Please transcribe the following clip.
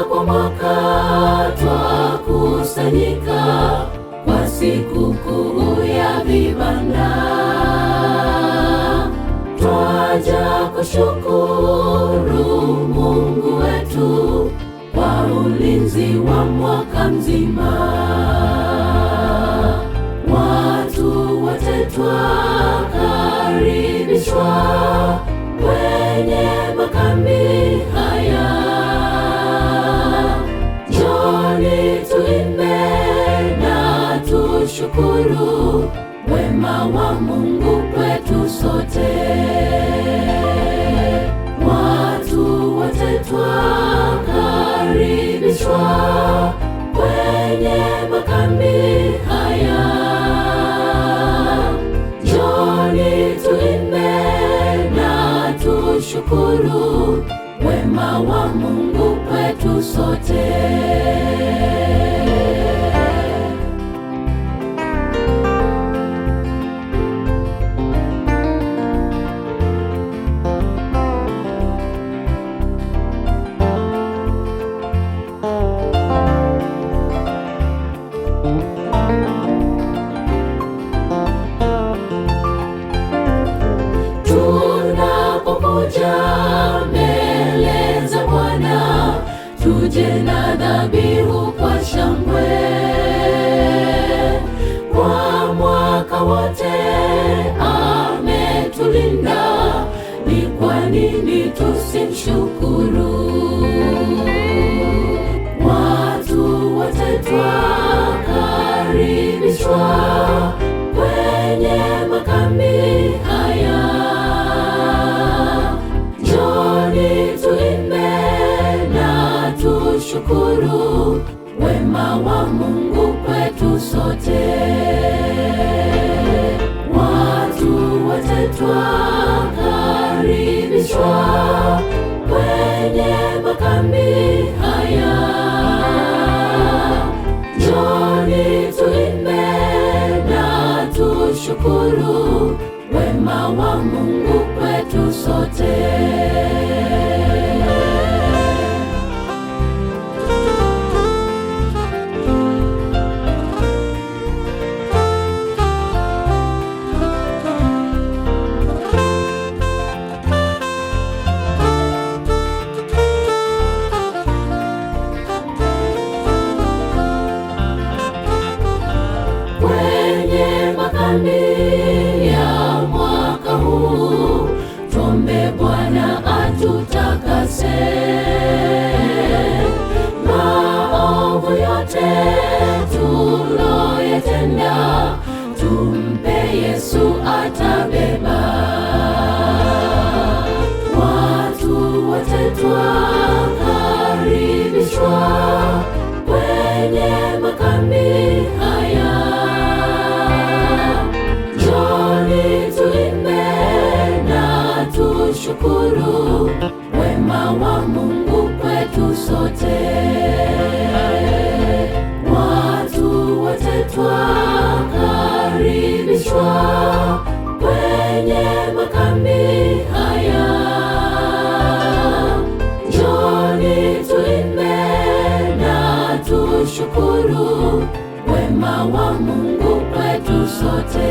kwa mwaka twakusanyika kwa sikukuu ya vibanda, twaja kushukuru Mungu wetu kwa ulinzi wa mwaka mzima. Watu wote twakaribishwa kwenye makambi haya. Njoni tuimbe na tushukuru wema wa Mungu kwetu sote. Watu wote twakaribishwa kwenye makambi haya. Njoni tuimbe na tushukuru wema wa Mungu kwetu sote. Tunapokuja mbele za Bwana, tuje na dhabihu kwa shangwe. Kwa mwaka wote ametulinda, ni kwa nini tusimshukuru? Watu wote twakaribishwa kwenye makambi haya. Njoni tuimbe na tushukuru wema wa Mungu kwetu sote. Watu wote twakaribishwa kwenye makambi haya. Njoni tuimbe na tushukuru wema wa Mungu kwetu sote. Kwenye makambi ya mwaka huu, tuombe Bwana atutakase. Maovu yote tuloyatenda, tumpe Yesu atabeba. Watu wote twakaribishwa kwenye makambi haya. Njoni tuimbe na tushukuru wema wa Mungu kwetu sote. Watu wote twakaribishwa kwenye makambi haya. Njoni tuimbe na tushukuru wema wa Mungu kwetu sote.